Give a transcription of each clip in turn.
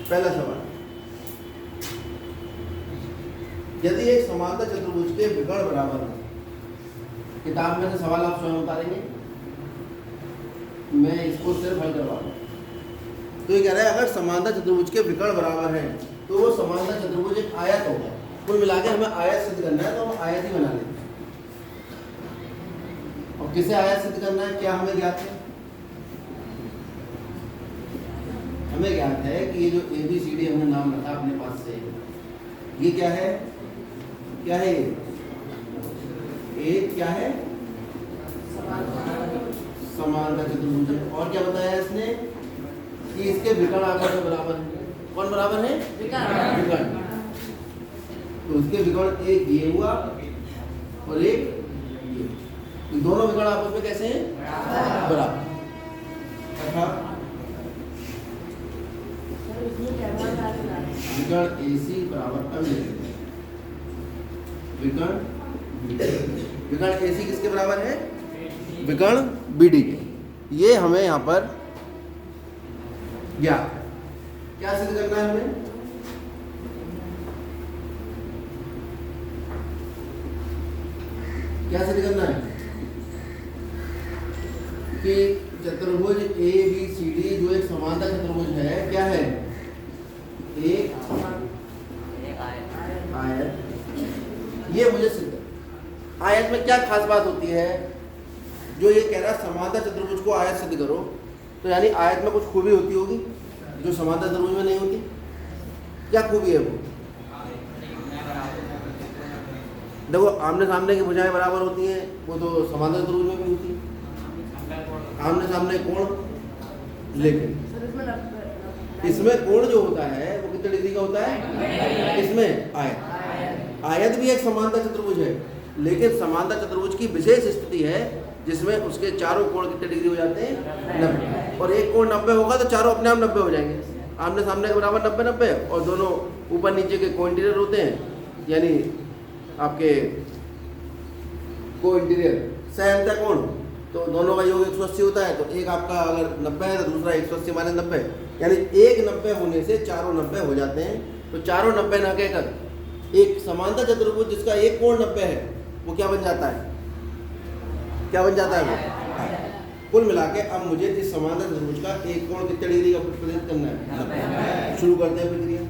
पहला सवाल, यदि एक समांतर चतुर्भुज के विकर्ण बराबर हो, किताब में से सवाल आप स्वयं उतारेंगे, मैं इसको सिर्फ हल करवा दूँ। तो ये कह रहा है अगर समांतर चतुर्भुज के विकर्ण बराबर है तो वो समांतर चतुर्भुज एक आयत होगा। कुल मिला के हमें आयत सिद्ध करना है तो हम आयत ही बना लेते हैं। और किसे आयत सिद्ध करना है, क्या हमें ज्ञात है? हमें ज्ञात है कि ये जो ABCD हमने नाम रखा अपने पास से, ये क्या है? क्या है ये? एक क्या है? समांतर चतुर्भुज है। और क्या बताया इसने कि इसके विकर्ण आपस में बराबर है। कौन बराबर है? विकर्ण। तो उसके विकर्ण एक ये हुआ और एक ये, तो दोनों विकर्ण आपस में कैसे हैं? बराबर। विकर्ण AC बराबर, विकर्ण AC किसके बराबर है? विकर्ण BD के। ये हमें यहाँ पर ज्ञात है। क्या सिद्ध करना है हमें? क्या सिद्ध करना है? कि चतुर्भुज ABCD जो एक समांतर चतुर्भुज है, क्या है? एक आयत। ये मुझे सिद्ध, आयत में क्या खास बात होती है? जो ये कह रहा है समांतर चतुर्भुज को आयत सिद्ध करो, तो यानी आयत में कुछ खूबी होती होगी जो समांतर चतुर्भुज में नहीं होती। क्या खूबी है वो? देखो, आमने सामने की भुजाएं बराबर होती हैं, वो तो समांतर चतुर्भुज में भी होती है। आमने सामने कोण, लेकिन इसमें कोण जो होता है वो कितने डिग्री का होता है? इसमें आयत। आयत भी एक समांतर चतुर्भुज है, लेकिन समांतर चतुर्भुज की विशेष स्थिति है जिसमें उसके चारों कोण कितने डिग्री हो जाते हैं? 90। और एक कोण 90 होगा तो चारों अपने आप 90 हो जाएंगे। आमने सामने के बराबर 90-90, और दोनों ऊपर नीचे के कोइंटीरियर होते हैं, यानी आपके कोइंटीरियर सहअंतर कोण, तो दोनों का योग 180 होता है। तो एक आपका अगर 90 है तो दूसरा 180 माइनस 90, यानी एक 90 होने से चारों 90 हो जाते हैं। तो चारों 90 ना कहकर एक समांतर चतुर्भुज जिसका एक कोण 90 है वो क्या बन जाता है? क्या बन जाता है वो? कुल मिला के अब मुझे इस समांतर चतुर्भुज का एक कोण कितने डिग्री का प्रतिनिधित्व करना है? शुरू करते हैं प्रक्रिया।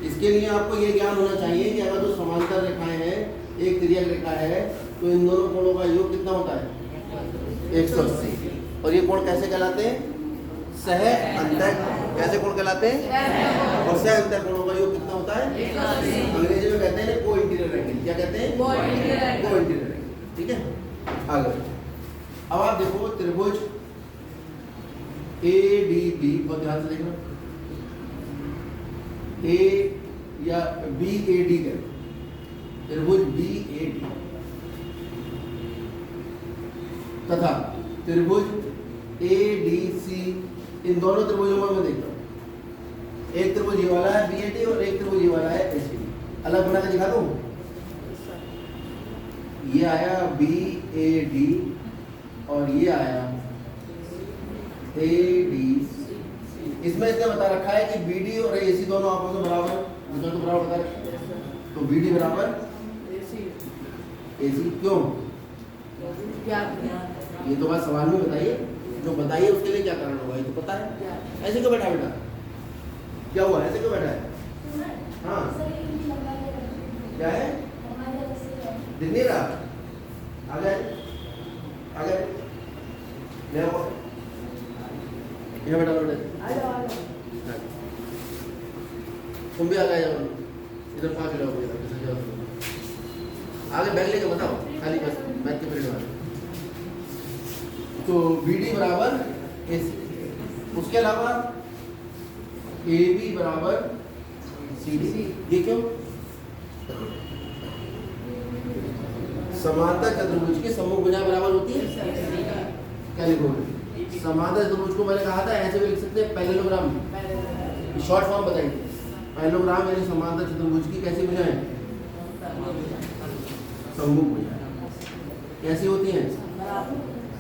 इसके लिए आपको ये ज्ञान होना चाहिए कि अगर जो समांतर रेखाएं हैं, एक तिर्यक रेखा है, तो इन दोनों कोणों का योग कितना होता है? 180। और ये कोण कैसे कहलाते हैं? सह अंतर। कैसे कोण कहलाते हैं? और सह अंतर कोणों का योग कितना होता है? अंग्रेजी में कहते हैं कोइंटीरियर एंगल। क्या कहते हैं? Co-interior angle. ठीक है, आगे अब आप देखो त्रिभुज ADB, बहुत ध्यान से देखना, A या BAD कर, त्रिभुज BAD तथा त्रिभुज ADC, इन दोनों त्रिभुजों में मैं देखता हूँ, एक त्रिभुज ये वाला है BAD और एक त्रिभुज ये वाला है ACD। अलग बना के दिखा दूँ। ये आया BAD और ये आया ADC। इसमें इसने बता रखा है कि BD और AC दोनों आपस में बराबर, तो बराबर बता रखा है। तो BD बराबर AC। क्यों? ये तो बात सवाल में बताइए, जो बताइए उसके लिए क्या कारण होगा, ये तो पता है। ऐसे क्यों बैठा बेटा? क्या हुआ? ऐसे क्यों बैठा है? हाँ, क्या है? दिख नहीं रहा? आ गए, आ गए, ये बेटा तुम भी आ गए, इधर पास जाओ, आगे बैग लेके बताओ, खाली बस मैथ के पीरियड वाले। तो BD बराबर AC, उसके अलावा AB बराबर CD। ये क्यों? समांतर चतुर्भुज की सम्मुख भुजाएं बराबर होती है। क्या लिखोगे? समांतर चतुर्भुज को मैंने कहा था ऐसे भी लिख सकते हैं, पैरेललोग्राम। शॉर्ट फॉर्म बताइए। पैरेललोग्राम यानी समांतर चतुर्भुज की कैसी भुजाएं? सम्मुख भुजाएं। कैसी होती हैं?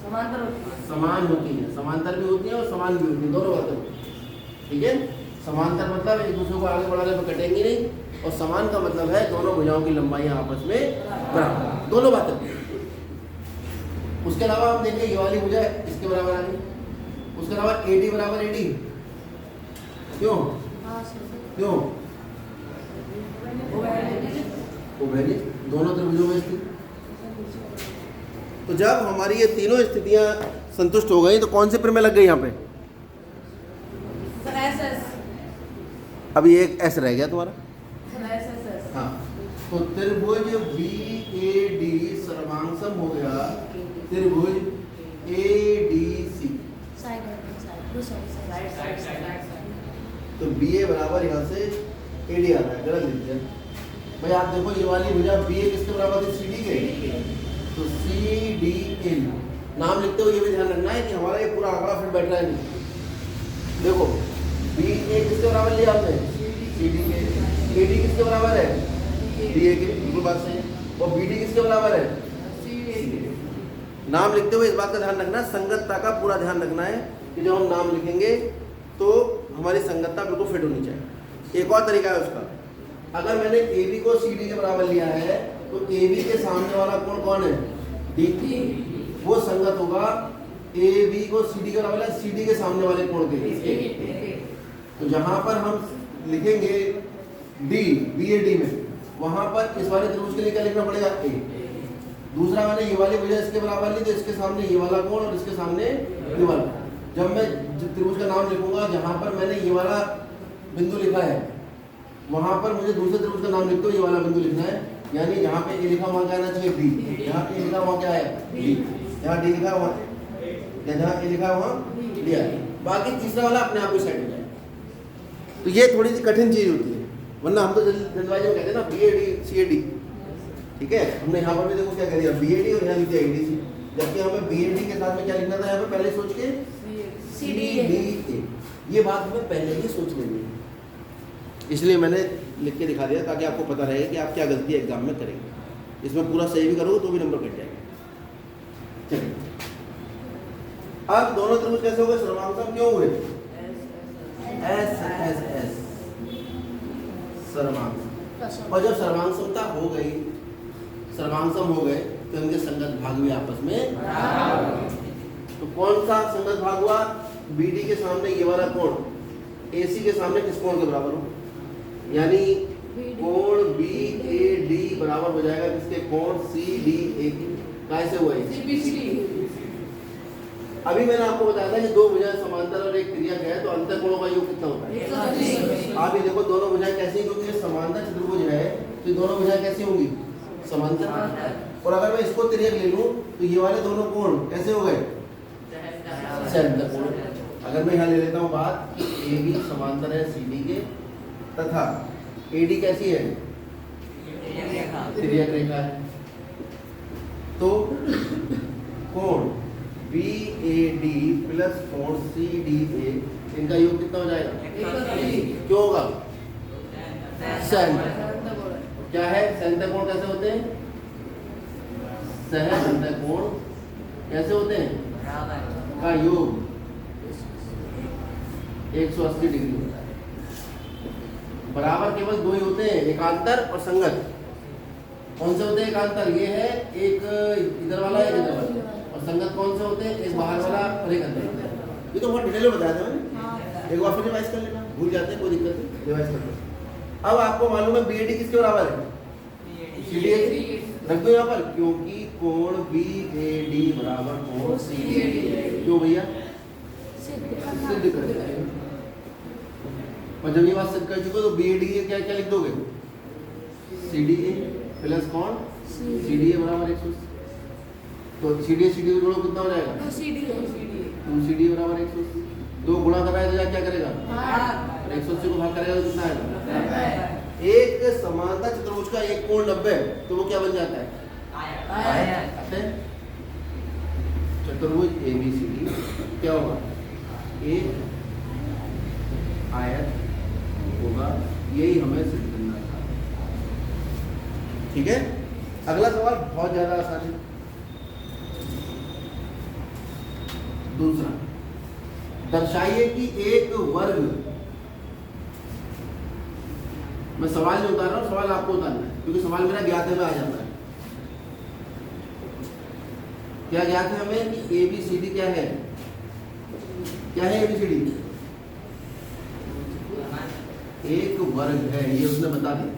समान होती है, समांतर भी होती है और समान भी होती है, दोनों बातें होती हैं। ठीक है, समांतर मतलब एक दूसरे को आगे बढ़ाने पर कटेंगी नहीं, और समान का मतलब है दोनों भुजाओं की लंबाइयां आपस में बराबर, दोनों बातें। उसके अलावा हम देखें ये वाली भुजा इसके बराबर आ गई, उसके अलावा AD बराबर AD, क्यों क्यों उभयनिष्ठ, दोनों त्रिभुजों में स्थित। तो जब हमारी ये तीनों स्थितियां संतुष्ट हो गई तो कौन से प्रमेय लग गई यहाँ पे? अभी एक S रह गया तुम्हारा। हाँ, तो त्रिभुज BAD सर्वांगसम हो गया त्रिभुज ADC। तो BA बराबर यहाँ से AD आ रहा है, गलत लिख दिया भाई। आप देखो ये वाली भुजा BA किसके बराबर थी? CD के। तो CDN नाम लिखते हुए ये भी ध्यान रखना है कि हमारा ये पूरा आंकड़ा फिट बैठ रहा है नहीं। देखो BA किसके बराबर लिया आपने? CD के। AD किसके बराबर है? DA के, बिल्कुल बात सही है। और BD किसके बराबर है? नाम लिखते हुए इस बात का ध्यान रखना, संगतता का पूरा ध्यान रखना है कि जब हम नाम लिखेंगे तो हमारी संगतता बिल्कुल फिट होनी चाहिए। एक और तरीका है उसका, अगर मैंने AB को CD के बराबर लिया है तो AB के सामने वाला कोण कौन है? D। वो संगत होगा AB को CD के बराबर है CD के सामने वाले कोण के। तो जहां पर हम लिखेंगे D BAD में, वहां पर इस वाले त्रिभुज के लिए क्या लिखना पड़ेगा? A। दूसरा मैंने ये वाली भुजा इसके बराबर ली तो इसके सामने ये वाला कोण और इसके सामने ये वाला। जब मैं त्रिभुज का नाम लिखूंगा जहां पर मैंने ये वाला बिंदु लिखा है वहां पर मुझे दूसरे त्रिभुज का नाम लिखते हुए ये वाला बिंदु लिखना है, यानी जहाँ पे A लिखा वहाँ क्या आना चाहिए? B। यहाँ A लिखा वहाँ क्या है? D। यहाँ D लिखा वहाँ, जहाँ A लिखा वहाँ D है। बाकी तीसरा वाला अपने आप ही सेट हो जाए। तो ये थोड़ी सी कठिन चीज होती है, वरना हम तो जल्दबाजी में कहते हैं ना BAD CAD। ठीक है, हमने यहाँ पर भी देखो क्या कर दिया BAD और यहाँ लिख दिया ADC, जबकि हमें BAD के साथ में क्या लिखना था यहाँ पे पहले सोच के CDA। ये बात हमें पहले ही सोच लेनी है, इसलिए मैंने लिख के दिखा दिया ताकि आपको पता रहे कि आप क्या गलती एग्जाम में करेंगे। इसमें पूरा सही भी करोगे तो भी नंबर कट जाएंगे। चलिए, अब दोनों त्रिभुज कैसे हो गए? सर्वांगसम क्यों हुए? S सर्वांगसम। और जब सर्वांगसमता हो गई, सर्वांगसम हो गए तो इनके संगत भाग भी आपस में। तो कौन सा संगत भाग हुआ? BD के सामने ये वाला कोण AC के सामने किस कोण के बराबर हो? यानी कोण BAD बराबर हो जाएगा किसके? कोण CDA के। कैसे हुआ ये? अभी मैंने आपको बताया था कि दो भुजाएं समांतर और एक तिर्यक है तो अंतर कोणों का योग कितना होता है? आप ये देखो दोनों भुजाएं कैसी, क्योंकि ये समांतर चतुर्भुज है तो दोनों भुजाएं कैसी होंगी? समांतर। और अगर मैं इसको तिर्यक ले लूं तो ये वाले दोनों कोण कैसे हो गए? सहस्त्र कोण। अगर मैं यहाँ ले लेता हूँ बात कि AB समांतर है CD के तथा AD कैसी है? तिर्यक रेखा है, तो कोण BAD प्लस कोण CDA इनका योग कितना हो जाएगा? क्यों होगा? सहस्त्र। क्या है? सहस्त्र कोण कैसे होते हैं? सहस्त्र कोण कैसे होते हैं? का योग 180 डिग्री होता है। बराबर केवल दो ही होते हैं, एकांतर और संगत। कौन से होते हैं एकांतर? ये है एक इधर वाला एक इधर वाला। और संगत कौन से होते हैं? एक बाहर वाला और एक अंदर वाला। ये तो बहुत डिटेल में बताया था मैंने, एक बार फिर रिवाइज कर लेना, भूल जाते हैं कोई दिक्कत नहीं, रिवाइज कर लेना। अब आपको मालूम है BAD किसके बराबर है? CDA। रख दो यहाँ पर, क्योंकि कोण BAD बराबर कोण CDA। क्यों भैया? सिद्ध कर दिया। और जब ये बात सिद्ध कर चुके तो BAD क्या क्या लिख दोगे? CDA प्लस कोण CDA बराबर 180। तो CDA जोड़ो कितना हो जाएगा? 2CD बराबर 180। 2 गुणा कर रहा है तो क्या करेगा? 180 को भाग करेगा तो कितना आएगा? एक समांतर चतुर्भुज का एक कोण 90 तो वो क्या बन जाता है? आयत। चतुर्भुज ABCD क्या होगा? एक आयत होगा। यही हमें सिद्ध करना था। ठीक है, अगला सवाल बहुत ज्यादा आसान है। कि एक वर्ग, मैं सवाल नहीं उतार रहा हूँ, सवाल आपको उतारना है क्योंकि सवाल मेरा ज्ञात है में आ जाता है। क्या ज्ञात है हमें कि ABCD क्या है? क्या है ABCD? एक वर्ग है, ये उसने बता दिया।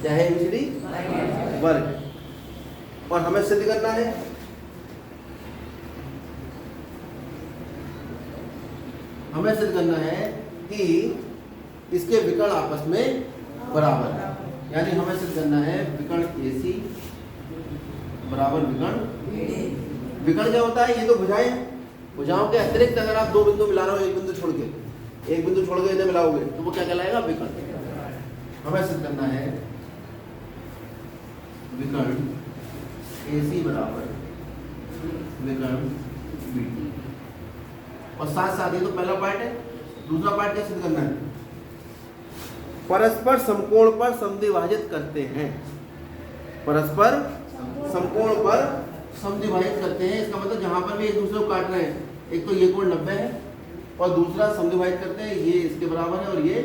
क्या है ABCD? वर्ग। और हमें सिद्ध करना है कि इसके विकर्ण आपस में बराबर है। यानी हमें सिद्ध करना है विकर्ण AC बराबर विकर्ण। विकर्ण क्या होता है? ये तो भुजाएं, भुजाओं के अतिरिक्त अगर आप दो बिंदु मिला रहे हो, एक बिंदु छोड़ के इन्हें मिलाओगे तो वो क्या कहलाएगा? विकर्ण। हमें सिद्ध करना है विकर्ण AC बराबर विकर्ण BD। और साथ साथ ये तो पहला पार्ट है। दूसरा पार्ट क्या सिद्ध करना है? परस्पर समकोण पर समद्विभाजित करते हैं। परस्पर समकोण पर समद्विभाजित करते हैं, इसका मतलब जहां पर भी एक दूसरे को काट रहे हैं, एक तो ये कोण 90 है और दूसरा समद्विभाजित करते हैं, ये इसके बराबर है और ये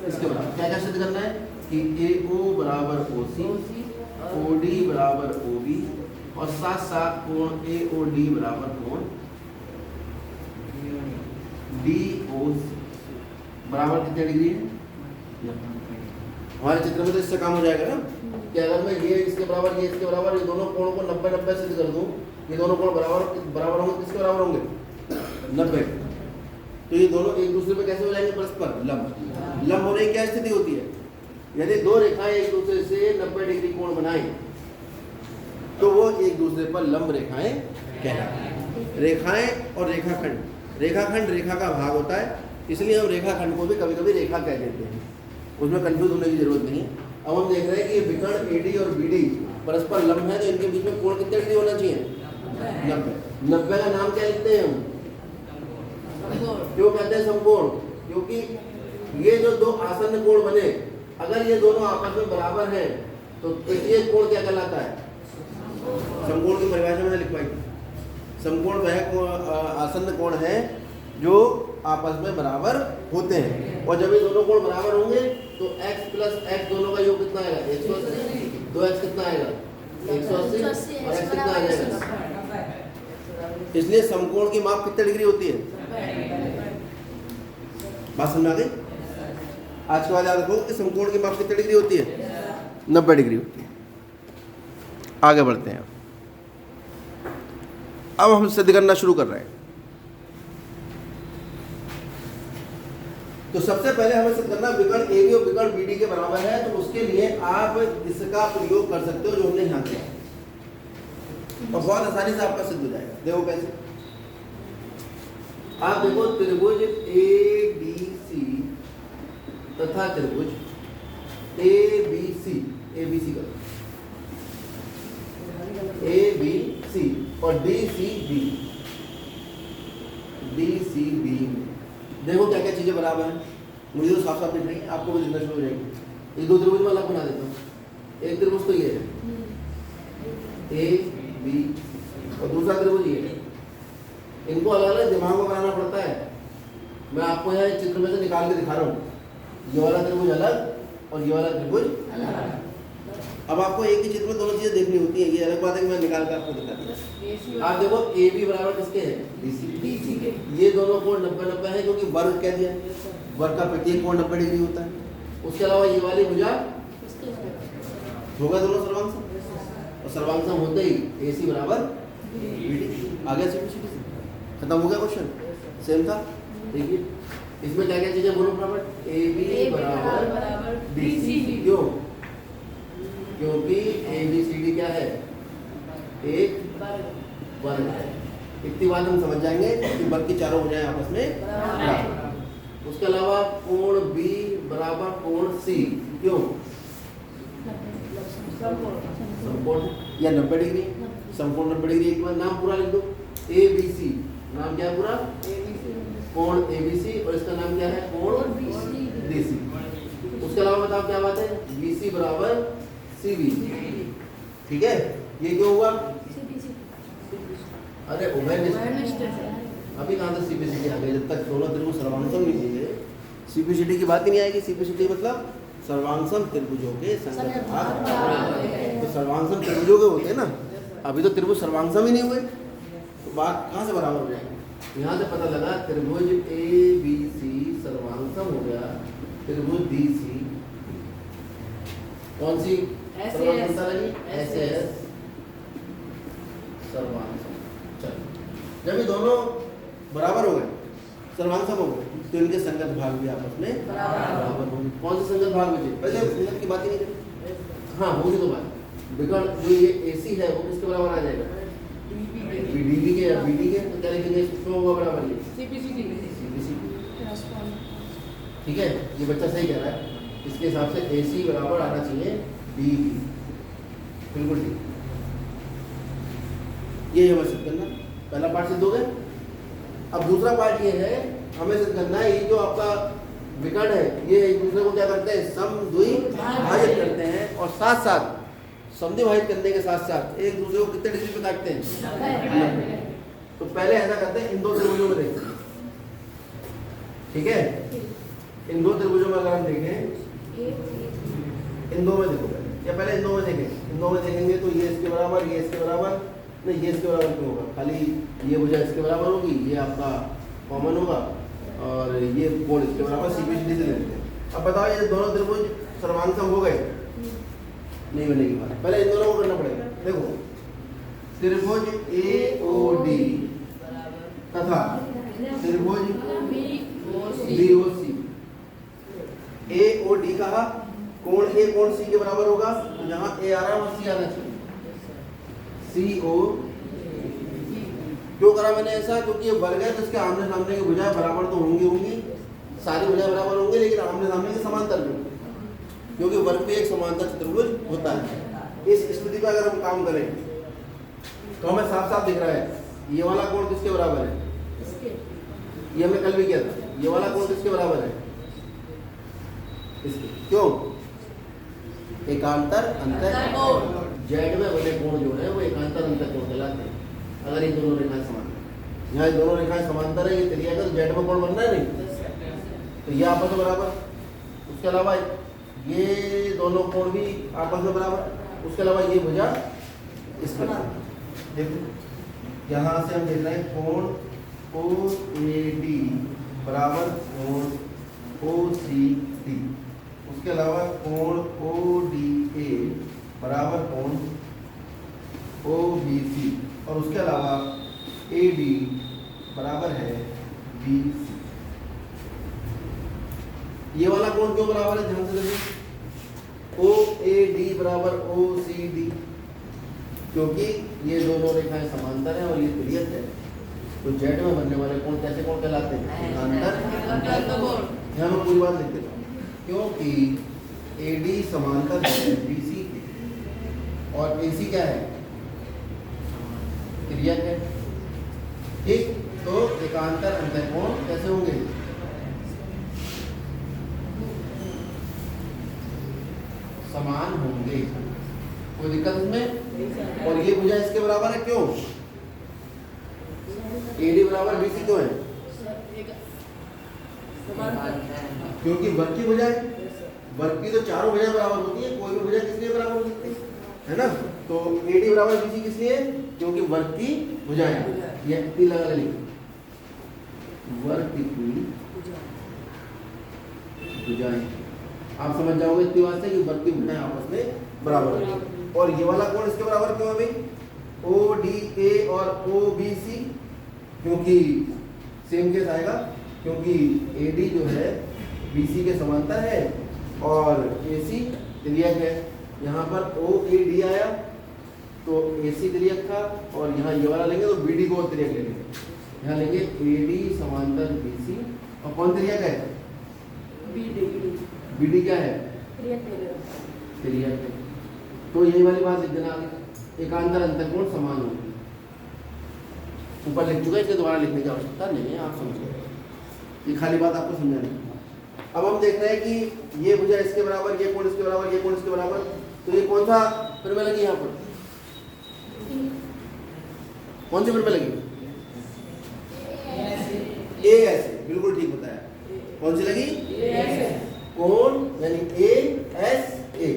इसके बराबर। क्या क्या सिद्ध करना है कि AO बराबर OC, OD बराबर OB और साथ साथ कोण AOD बराबर कोण DOC बराबर कितने डिग्री है? हमारे चित्र में तो इससे काम हो जाएगा ना कि अगर मैं ये इसके बराबर, ये इसके बराबर, ये दोनों कोणों को 90-90 सिद्ध कर दूं, ये दोनों कोण बराबर होंगे, किसके बराबर होंगे? 90। तो ये दोनों एक दूसरे पे कैसे हो जाएंगे? परस्पर लंब। लंब होने की क्या स्थिति होती है? यदि दो रेखाएं एक दूसरे से 90 डिग्री कोण बनाएं तो वो एक दूसरे पर लंब रेखाएं कहलाती हैं। रेखाएं और रेखाखंड, रेखाखंड रेखा का भाग होता है, इसलिए हम रेखाखंड को भी कभी कभी रेखा कह देते हैं, उसमें कंफ्यूज होने की जरूरत नहीं है। अब हम देख रहे हैं कि ये विकर्ण AD और BD परस्पर लंब है, तो इनके बीच में कोण कितने डिग्री होना चाहिए? 90। 90 का नाम क्या लिखते हैं हम? क्यों कहते हैं समकोण? क्योंकि ये जो दो आसन्न कोण बने, अगर ये दोनों आपस में बराबर हैं तो ये कोण क्या कहलाता है? समकोण की परिभाषा मैंने लिखवाई थी। समकोण वह आसन्न कोण है जो आपस में बराबर होते हैं, और जब ये दोनों कोण बराबर होंगे तो x प्लस x दोनों का योग कितना आएगा? 180। 2x कितना आएगा? 180 और x कितना आ जाएगा? इसलिए समकोण की माप कितने डिग्री होती है? बात समझ आ गई? आज के बाद याद रखो कि समकोण की माप कितने डिग्री होती है? 90 डिग्री होती है। आगे बढ़ते हैं। अब हम सिद्ध करना शुरू कर रहे हैं। तो सबसे पहले हमें सिद्ध करना विकर्ण AB और विकर्ण BD के बराबर है, तो उसके लिए आप इसका प्रयोग कर सकते हो जो हमने यहाँ किया, और बहुत आसानी से आपका सिद्ध हो जाएगा। देखो कैसे? आप देखो त्रिभुज ADC तथा त्रिभुज ABC, ABC का ABC और DCB, DCB देखो क्या क्या चीजें बराबर हैं। मुझे तो साफ साफ दिख रही है, आपको भी दिखना शुरू हो जाएगी। ये दो त्रिभुज में अलग बना देता हूँ। एक त्रिभुज तो ये है AB और दूसरा त्रिभुज ये है। इनको अलग अलग दिमाग में बनाना पड़ता है। मैं आपको यहाँ चित्र में से निकाल के दिखा रहा हूँ, ये वाला त्रिभुज अलग और ये वाला त्रिभुज अलग। अब आपको एक ही चित्र में दोनों चीजें देखनी होती है, ये अलग बात है कि मैं निकाल कर आपको दिखा दिया। आप देखो AB बराबर किसके है? DC के। ये दोनों कोण 90-90 है क्योंकि वर्ग कह दिया, वर्ग का प्रत्येक कोण 90 डिग्री होता है। उसके अलावा ये वाली भुजा होगा दोनों सर्वांग, और सर्वांग होते ही AC बराबर BD। आगे से खत्म हो गया क्वेश्चन, सेम था। देखिए इसमें क्या क्या चीजें बोलो फटाफट। AB बराबर DC, क्यों? क्योंकि ABCD क्या है? एक वर्ग है। इतनी बात हम समझ जाएंगे कि वर्ग की चारों भुजाएं आपस में बराबर। उसके अलावा कोण B बराबर कोण C, क्यों? समकोण या 90 डिग्री, समकोण 90 डिग्री। एक बार नाम पूरा लिख दो। ABC नाम क्या है पूरा? कोण ABC और इसका नाम क्या है? कोण DC। उसके अलावा बताओ क्या बात है? BC बराबर CB, ठीक है। ये क्यों हुआ? अरे उभयनिष्ठ, अभी कहाँ से सीपीसीटी आ गई? जब तक दोनों त्रिभुज सर्वांगसम नहीं होंगे सीपीसीटी की बात ही नहीं आएगी। सीपीसीटी मतलब सर्वांगसम त्रिभुजों के संगत भाग। तो सर्वांगसम त्रिभुजों के होते हैं ना, अभी तो त्रिभुज सर्वांगसम ही नहीं हुए, तो बात कहाँ से बराबर हो जाएगी? यहाँ से पता लगा त्रिभुज ABC सर्वांगसम हो गया, त्रिभुज DC कौन सी सर्वांगसमता लगी? SS सर्वांगसम। चलो जब ये दोनों बराबर हो गए, सर्वांगसम हो गए, तो इनके संगत भाग भी आपस में बराबर होंगे। कौन से संगत भाग बचे? पहले संगत की बात ही नहीं करी। हाँ होगी तो बात, बिकॉज जो ये AC है वो किसके बराबर आ जाएगा? DB के या BD के। तो क्या लिखेंगे इसमें होगा बराबर? ये CPCT। ठीक है, ये बच्चा सही कह रहा है। इसके हिसाब से AC बराबर आना चाहिए DB, बिल्कुल ठीक। ये हमें सिद्ध करना, पहला पार्ट सिद्ध हो गया। अब दूसरा पार्ट ये है, हमें सिद्ध करना है ये जो आपका विकर्ण है ये एक दूसरे को क्या करते हैं? समद्विभाजित करते हैं, और साथ साथ समद्विभाजित करने के साथ साथ एक दूसरे को कितने डिग्री पे काटते हैं? तो पहले ऐसा करते हैं, इन दो त्रिभुजों में देखते हैं। ठीक है, इन दो त्रिभुजों में अगर हम देखें, इन दो में देखो या पहले इन दो में देखें। इन दो में देखेंगे तो ये इसके बराबर, ये इसके बराबर नहीं, ये इसके बराबर क्यों होगा? खाली ये भुजा इसके बराबर होगी, ये आपका कॉमन होगा, और ये कोण इसके बराबर सीपीसीटी से लेते हैं। अब बताओ ये दोनों त्रिभुज सर्वांगसम हो गए? नहीं बनेगी बात, पहले इन दोनों को करना पड़ेगा। देखो त्रिभुज AOD तथा त्रिभुज BOC। AOD कहा, कोण A कोण C के बराबर होगा, तो जहां A आ रहा है वहां C आना चाहिए। CO क्यों करा मैंने ऐसा? क्योंकि ये वर्ग है तो इसके आमने सामने की भुजाएं बराबर तो होंगी, सारी भुजाएं बराबर होंगी, लेकिन आमने सामने के समांतर नहीं, क्योंकि वर्ग पे एक समांतर चतुर्भुज होता है। इस स्थिति पर अगर हम काम करें तो हमें साफ साफ दिख रहा है ये वाला कोण किसके बराबर है? ये हमने कल भी किया था। ये वाला कोण किसके बराबर है? इसके। क्यों? एकांतर अंतःकोण। जेड में बने कोण जो है वो एकांतर अंतःकोण कहलाते हैं, अगर ये दोनों रेखाएं समांतर है। यहाँ दोनों रेखाएं समांतर है, ये त्रिज्या का जेड में कोण बनना है नहीं, तो ये आपस में बराबर। उसके अलावा ये दोनों कोण भी आपस में बराबर। उसके अलावा ये भुजा इस प्रकार देखो, यहाँ से हम देख रहे हैं कोण OAD बराबर कोण OCD। उसके अलावा कोण ODA बराबर कोण OBC, और उसके अलावा AD बराबर है BC। ये वाला कोण क्यों बराबर है? ध्यान से देखिए, OAD बराबर OCD, क्योंकि ये दोनों रेखाएं समांतर हैं और ये त्रियक है, तो जेड में बनने वाले कोण कैसे कोण कहलाते हैं? अंतःकोण। यहाँ मैं पूरी बात लिख देता हूँ, क्योंकि AD समांतर है BC के, और AC क्या है? त्रियक है। ठीक, तो एकांतर अंतःकोण कैसे होंगे? समान होंगे। कोई दिक्कत इसमें? और ये भुजा इसके बराबर है, क्यों? AD बराबर BC क्यों है? क्योंकि वर्ग की भुजा है, वर्ग की तो चारों भुजाएं बराबर होती है, कोई भी भुजा किस लिए बराबर हो सकती है ना? तो AD बराबर BC किस लिए? क्योंकि वर्ग की भुजाएं, ये ती लगा ले, वर्ग की भुजाएं आप समझ जाओगे इतनी बात से कि वर्ग की भुजाएं आपस में बराबर है। और ये वाला कोण इसके बराबर क्यों है भाई? ODA और OBC, क्योंकि सेम केस आएगा, क्योंकि AD जो है BC के समांतर है और AC त्रियक है। यहाँ पर OAD आया तो AC त्रियक था, और यहाँ ये वाला लेंगे तो BD को त्रियक लेंगे। यहाँ लेंगे AD समांतर BC, और कौन त्रियक है? BD क्या है? त्रियक है। तो यही वाली बात लिख देना, एकांतर अंतःकोण समान होगी। ऊपर लिख चुका है, इसके दोबारा लिखने की आवश्यकता नहीं है, आप समझ गए। ये खाली बात आपको समझानी है। अब हम देख रहे हैं कि ये भुजा इसके बराबर, ये कोण इसके बराबर, ये कोण इसके बराबर, तो ये कौन सा परिमेय लगी? यहाँ पर कौन सी परिमेय लगी? ए एस ए, बिल्कुल ठीक बताया। कौन सी लगी? कोण यानी ए एस ए,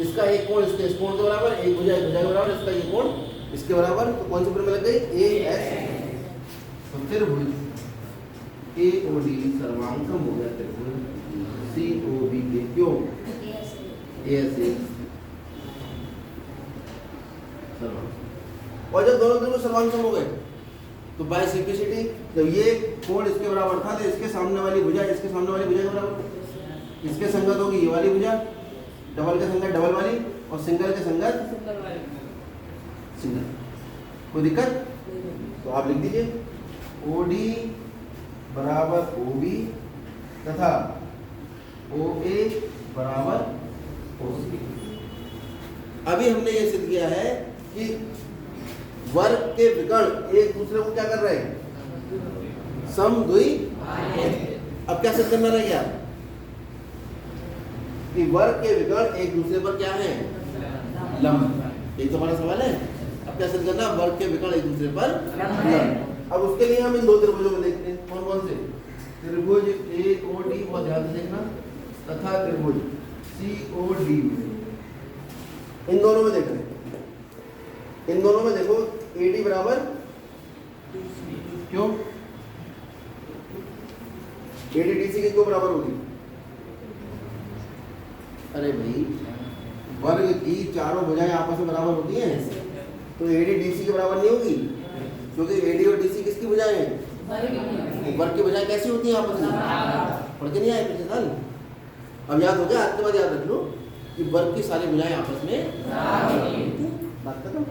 इसका एक कोण इसके इस कोण के बराबर, एक भुजा के बराबर, इसका ये कोण इसके बराबर, तो कौन सी प्रमेय लग गई? A S. तो त्रिभुज ए ओ डी सर्वांगसम हो गया त्रिभुज सी ओ बी के, क्यों? ए एस ए सर्वांगसम। और जब दोनों त्रिभुज सर्वांगसम हो गए तो बाय सिंप्लिसिटी जब ये कोण इसके बराबर था तो इसके सामने वाली भुजा इसके सामने वाली भुजा के बराबर, इसके संगत होगी ये वाली भुजा, डबल के संगत डबल वाली, और सिंगल के संगत सिंगल। कोई दिक्कत? तो आप लिख दीजिए OD बराबर OB तथा OA बराबर OC। अभी हमने ये सिद्ध किया है कि वर्ग के विकर्ण एक दूसरे को क्या कर रहे हैं? समद्वि। अब क्या सिद्ध करना रह गया? कि वर्ग के विकर्ण एक दूसरे पर क्या है? लंब। एक तो हमारा सवाल है। अब क्या सिद्ध करना? वर्ग के विकर्ण एक दूसरे पर लंब। अब उसके लिए हम इन दो त्रिभुजों में देखते हैं। कौन कौन से? त्रिभुज AOD, बहुत ध्यान से देखना, तथा त्रिभुज COD। इन दोनों में देख रहे हैं। इन दोनों में देखो AD बराबर, क्यों? AD DC के क्यों बराबर होगी? अरे भाई, वर्ग की चारों भुजाएं आपस में बराबर होती हैं, तो AD DC के बराबर नहीं होगी, क्योंकि AD और DC किसकी भुजाएं हैं? वर्ग की भुजाएं कैसी होती हैं आपस में? पढ़ के नहीं आए पिछले साल? अब याद हो गया? आज के बाद याद रख लो कि वर्ग की सारी भुजाएं आपस में बात खत्म।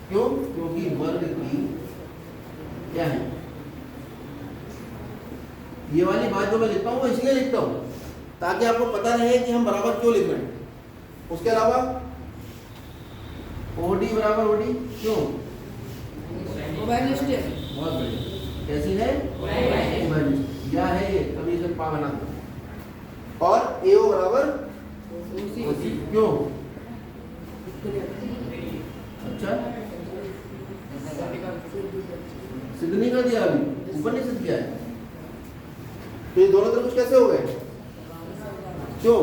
क्यों? क्योंकि वर्ग की क्या है? ये वाली बात जो मैं लिखता हूँ वो इसलिए लिखता हूँ ताकि आपको पता रहे कि हम बराबर क्यों लिख रहे हैं। उसके अलावा OD बराबर OD, क्यों? बहुत बढ़िया। कैसी है? या है ये, कभी इसे पा बना दो। और AO बराबर OC, क्यों? अच्छा, सिद्ध नहीं कर दिया अभी, ऊपर नहीं सिद्ध किया है। तो ये दोनों त्रिभुज कैसे हो गए? क्यों?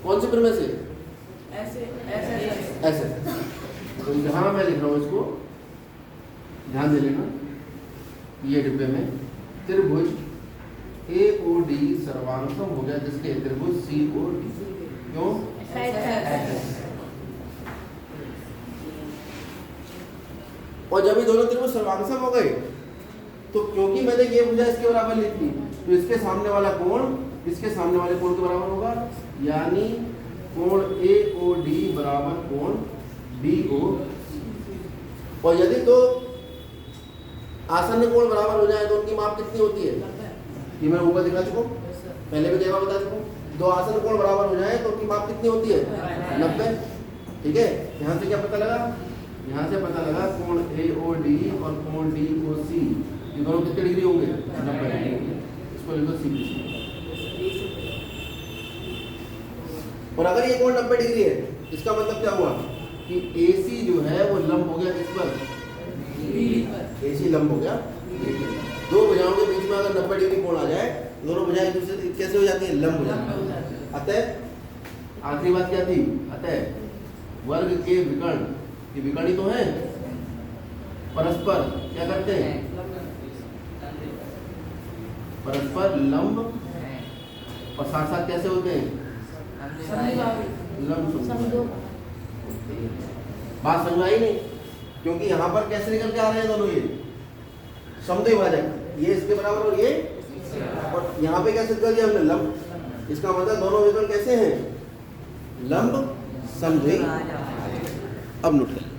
कौन से प्रमेय से? ऐसे। तो जहां मैं लिख रहा हूं इसको ध्यान दे लेना, ये डिब्बे में त्रिभुज AOD सर्वांगसम हो गया जिसके त्रिभुज COD, क्यों? और जब ये दोनों त्रिभुज सर्वांगसम हो गए तो क्योंकि मैंने ये भुजा इसके बराबर लिख दी तो इसके सामने वाला कोण इसके सामने वाले कोण के बराबर होगा, यानी कोण AOD बराबर कोण BOC। और यदि तो आसन्न कोण बराबर हो जाए तो उनकी माप कितनी होती है? ये मैं ऊपर दिखा चुका हूँ, पहले भी जगह बता चुका हूँ। दो आसन्न कोण बराबर हो जाए तो उनकी माप कितनी होती है? 90। ठीक है, यहाँ से क्या पता लगा? यहाँ से पता लगा कोण AOD और कोण DOC ये दोनों कितने डिग्री होंगे? 90 डिग्री। इसको लिखो CBC। और अगर ये कोण 90 डिग्री है इसका मतलब क्या हुआ कि AC जो है वो लंब हो गया किस पर? AC लंब हो गया। दो भुजाओं के बीच में अगर 90 डिग्री कोण आ जाए दोनों भुजाएं एक दूसरे से कैसे हो जाती हैं? लंब हो जाती हैं। अतः आखिरी बात क्या थी? अतः वर्ग के विकर्ण, ये विकर्ण ही तो है, परस्पर क्या करते हैं? परस्पर लंब और साथ साथ कैसे होते हैं? लंब। बात समझ आई नहीं? क्योंकि यहाँ पर कैसे निकल के आ रहे हैं दोनों? ये समद्विभाजक, ये इसके बराबर और ये, और यहाँ पे क्या सिद्ध कर दिया हमने? लंब। इसका मतलब दोनों विकर्ण कैसे हैं? लंब समद्विभाजक। अब नोट करें।